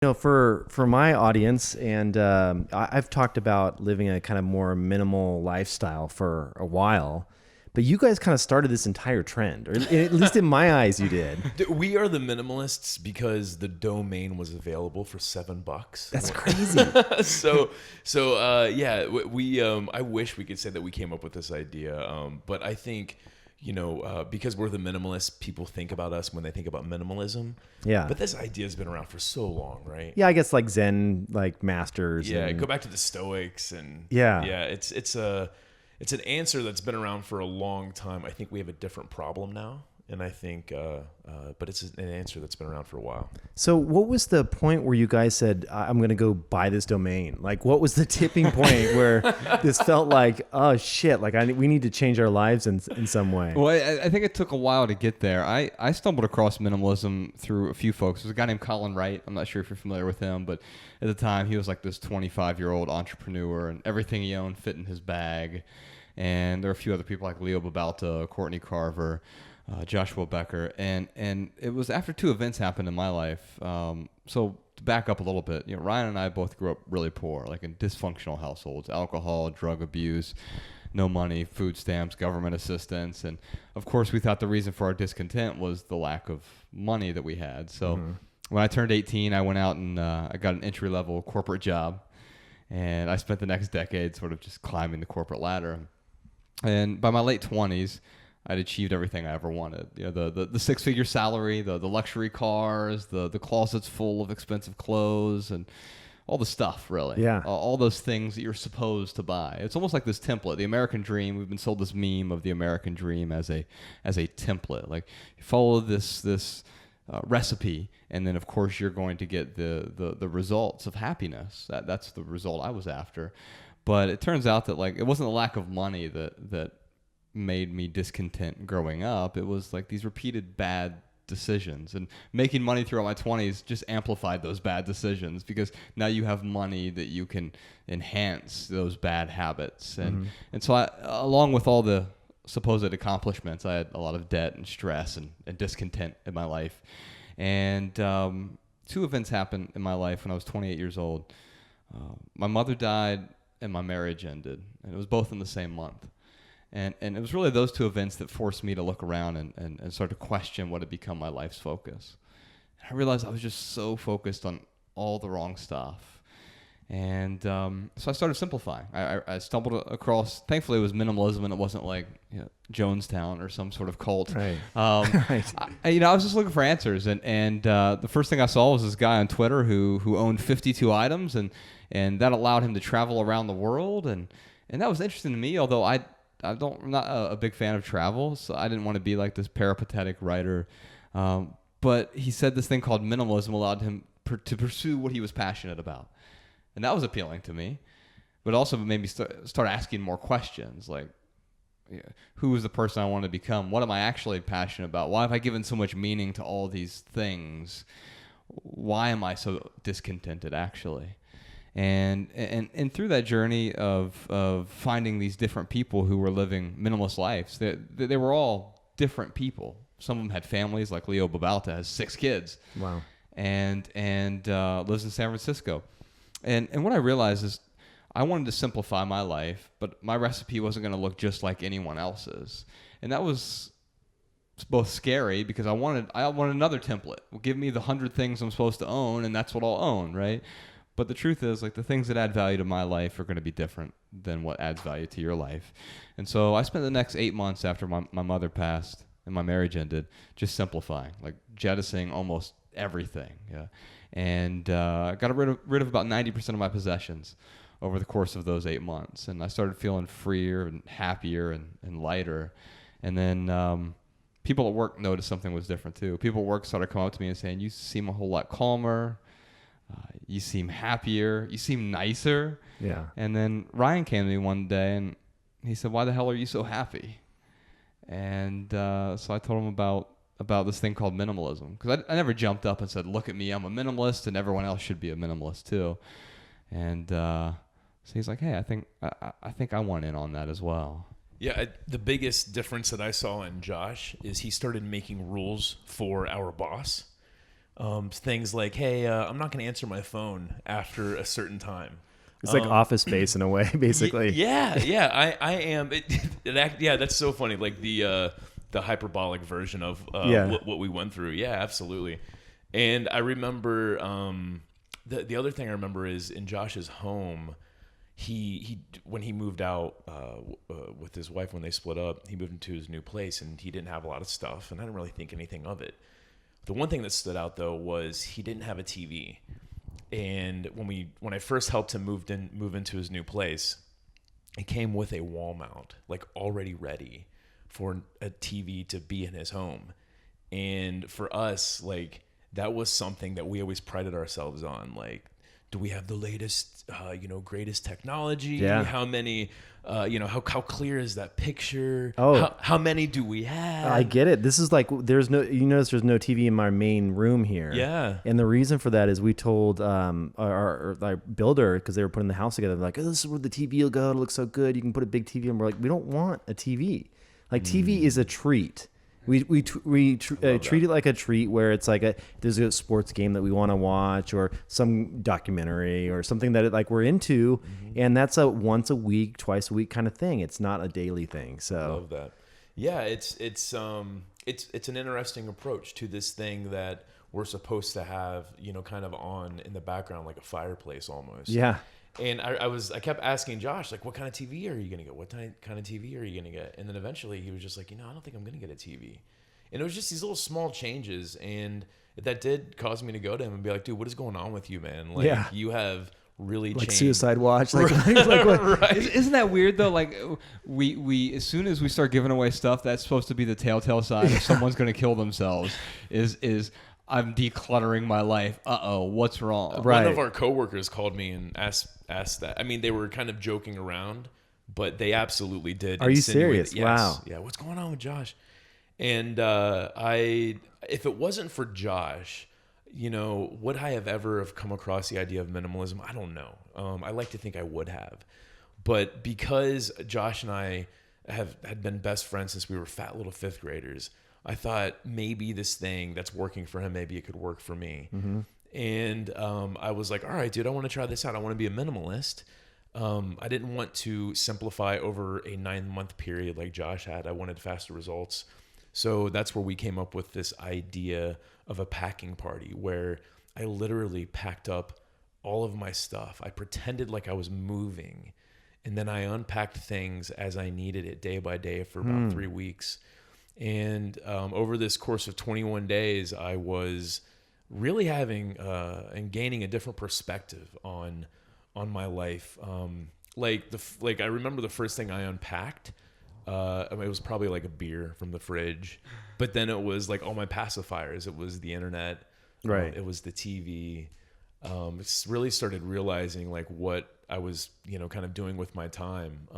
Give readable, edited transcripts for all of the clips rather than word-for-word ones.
For my audience, and I've talked about living a kind of more minimal lifestyle for a while, but you guys kind of started this entire trend, or at least in my eyes, you did. We are the minimalists because the domain was available for $7. That's crazy. Yeah, we I wish we could say that we came up with this idea, but I think because we're the minimalists, people think about us when they think about minimalism. Yeah. But this idea has been around for so long, right? Yeah, I guess like Zen, like masters. Yeah, go back to the Stoics, and yeah, it's an answer that's been around for a long time. I think we have a different problem now, and I think, but it's an answer that's been around for a while. So, what was the point where you guys said, "I'm going to go buy this domain"? Like, what was the tipping point where this felt like, "Oh shit!" Like, we need to change our lives in some way. Well, I think it took a while to get there. I stumbled across minimalism through a few folks. There's a guy named Colin Wright. I'm not sure if you're familiar with him, but at the time he was like this 25-year-old entrepreneur, and everything he owned fit in his bag. And there are a few other people like Leo Babalta, Courtney Carver, Joshua Becker, and it was after two events happened in my life. So to back up a little bit, Ryan and I both grew up really poor, like in dysfunctional households, alcohol, drug abuse, no money, food stamps, government assistance, and of course we thought the reason for our discontent was the lack of money that we had. So when I turned 18, I went out and I got an entry-level corporate job, and I spent the next decade sort of just climbing the corporate ladder. And by my late 20s, I'd achieved everything I ever wanted. The six-figure salary, the luxury cars, the closets full of expensive clothes, and all the stuff, really. Yeah. All those things that you're supposed to buy. It's almost like this template, the American dream. We've been sold this meme of the American dream as a template. Like, you follow this recipe, and then, of course, you're going to get the results of happiness. That's the result I was after. But it turns out that it wasn't the lack of money that made me discontent growing up. It was like these repeated bad decisions, and making money throughout my 20s just amplified those bad decisions, because now you have money that you can enhance those bad habits. And so I, along with all the supposed accomplishments, I had a lot of debt and stress and discontent in my life. And two events happened in my life when I was 28 years old. My mother died, and my marriage ended, and it was both in the same month. And it was really those two events that forced me to look around and start to question what had become my life's focus. And I realized I was just so focused on all the wrong stuff. And so I started simplifying. I stumbled across, thankfully it was minimalism, and it wasn't like Jonestown or some sort of cult. Right. Right. I was just looking for answers. And the first thing I saw was this guy on Twitter who owned 52 items, and that allowed him to travel around the world. And that was interesting to me, although I'm not a big fan of travel, so I didn't want to be like this peripatetic writer. But he said this thing called minimalism allowed him to pursue what he was passionate about. And that was appealing to me, but also made me start asking more questions, like, who is the person I want to become? What am I actually passionate about? Why have I given so much meaning to all these things? Why am I so discontented, actually? And through that journey of finding these different people who were living minimalist lives, they were all different people. Some of them had families, like Leo Babalta has 6 kids. Wow. And lives in San Francisco. And what I realized is I wanted to simplify my life, but my recipe wasn't going to look just like anyone else's. And that was both scary, because I wanted another template. Give me the 100 things I'm supposed to own, and that's what I'll own, right? But the truth is, the things that add value to my life are going to be different than what adds value to your life. And so I spent the next 8 months after my mother passed and my marriage ended just simplifying, jettisoning almost everything. Yeah. And I got rid of about 90% of my possessions over the course of those 8 months. And I started feeling freer and happier and lighter. And then people at work noticed something was different too. People at work started coming up to me and saying, "You seem a whole lot calmer. You seem happier. You seem nicer." Yeah. And then Ryan came to me one day and he said, "Why the hell are you so happy?" And so I told him about this thing called minimalism, because I never jumped up and said, "Look at me, I'm a minimalist, and everyone else should be a minimalist too." And so he's like, "Hey, I think I want in on that as well." Yeah, the biggest difference that I saw in Josh is he started making rules for our boss. things like, hey, I'm not going to answer my phone after a certain time. It's like Office Space in a way, basically. Yeah. I am. Yeah, that's so funny. Like the hyperbolic version of what we went through. Yeah, absolutely. And I remember the other thing I remember is in Josh's home. He when he moved out with his wife, when they split up, he moved into his new place and he didn't have a lot of stuff, and I didn't really think anything of it. The one thing that stood out though was he didn't have a TV. And when I first helped him move into his new place, it came with a wall mount, like already ready for a TV to be in his home. And for us, like that was something that we always prided ourselves on, like, do we have the latest, greatest technology? Yeah. How many, how clear is that picture? Oh. How many do we have? I get it. This is like, you notice there's no TV in my main room here. Yeah. And the reason for that is we told our builder, because they were putting the house together, like, oh, this is where the TV will go. It looks so good. You can put a big TV. And we're like, we don't want a TV. Like, TV is a treat. We treat it like a treat, where it's like there's a sports game that we want to watch, or some documentary or something that we're into, and that's a once a week, twice a week kind of thing. It's not a daily thing. So I love that. Yeah, it's an interesting approach to this thing that we're supposed to have, kind of on in the background, like a fireplace almost. Yeah. And I kept asking Josh, like, what kind of TV are you going to get? What kind of TV are you going to get? And then eventually he was just like, I don't think I'm going to get a TV. And it was just these little small changes. And that did cause me to go to him and be like, dude, what is going on with you, man? Like, you have really like changed. Suicide Watch. Like, right. Isn't that weird though? Like we as soon as we start giving away stuff that's supposed to be the telltale sign if someone's going to kill themselves is I'm decluttering my life. What's wrong? Right. One of our coworkers called me and asked that. I mean, they were kind of joking around, but they absolutely did. Are you insinuate- serious? Yes. Wow. Yeah. What's going on with Josh? And if it wasn't for Josh, would I have come across the idea of minimalism? I don't know. I like to think I would have, but because Josh and I had been best friends since we were fat little fifth graders, I thought maybe this thing that's working for him, maybe it could work for me. Mm-hmm. And I was like, all right, dude, I want to try this out. I want to be a minimalist. I didn't want to simplify over a 9-month period like Josh had. I wanted faster results. So that's where we came up with this idea of a packing party, where I literally packed up all of my stuff. I pretended like I was moving, and then I unpacked things as I needed it day by day for about 3 weeks. And over this course of 21 days, I was really having and gaining a different perspective on my life. I remember the first thing I unpacked. It was probably like a beer from the fridge, but then it was like all my pacifiers. It was the internet, right? It was the TV. It's really started realizing like what I was, kind of doing with my time.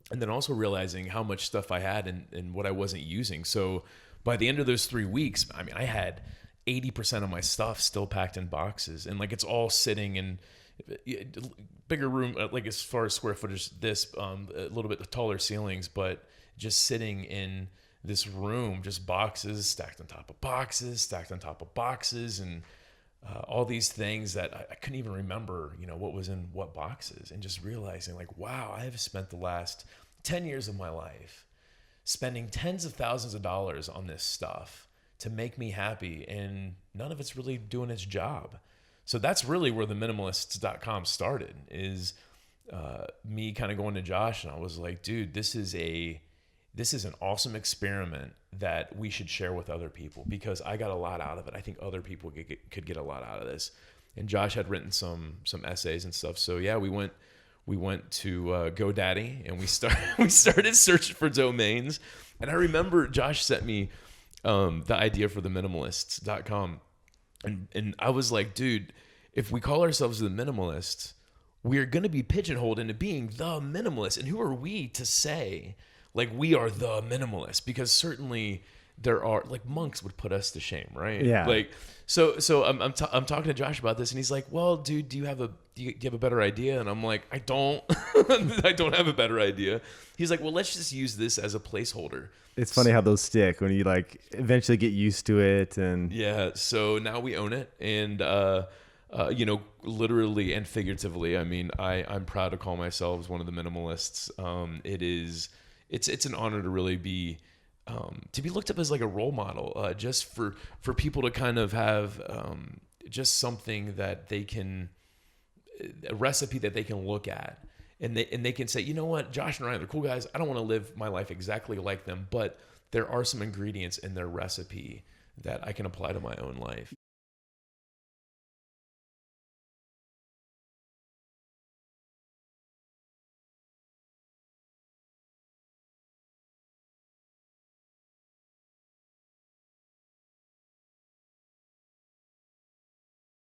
And then also realizing how much stuff I had and what I wasn't using. So by the end of those 3 weeks, I mean, I had 80% of my stuff still packed in boxes, and like it's all sitting in bigger room, like as far as square footage, a little bit taller ceilings, but just sitting in this room, just boxes stacked on top of boxes, stacked on top of boxes, and all these things that I couldn't even remember, what was in what boxes, and just realizing like, wow, I have spent the last 10 years of my life spending tens of thousands of dollars on this stuff to make me happy, and none of it's really doing its job. So that's really where the Minimalists.com started, is me kind of going to Josh, and I was like, dude, this is an awesome experiment that we should share with other people, because I got a lot out of it. I think other people could get a lot out of this. And Josh had written some essays and stuff. So yeah, we went to GoDaddy, and we started searching for domains. And I remember Josh sent me the idea for the Minimalists.com. And I was like, dude, if we call ourselves the Minimalists, we're going to be pigeonholed into being the minimalist. And who are we to say, like, we are the minimalist? Because certainly there are like monks would put us to shame, right? Yeah. Like, so I'm talking to Josh about this, and he's like, well, dude, do you have a better idea? And I'm like, I don't, I don't have a better idea. He's like, well, let's just use this as a placeholder. It's funny how those stick when you like eventually get used to it. And Yeah. So now we own it. And, you know, literally and figuratively, I mean, I'm proud to call myself one of the minimalists. It's an honor to really be looked up as like a role model, just for people to kind of have, just something that they can, a recipe that they can look at. And they can say, you know what, Josh and Ryan, they're cool guys. I don't want to live my life exactly like them, but there are some ingredients in their recipe that I can apply to my own life.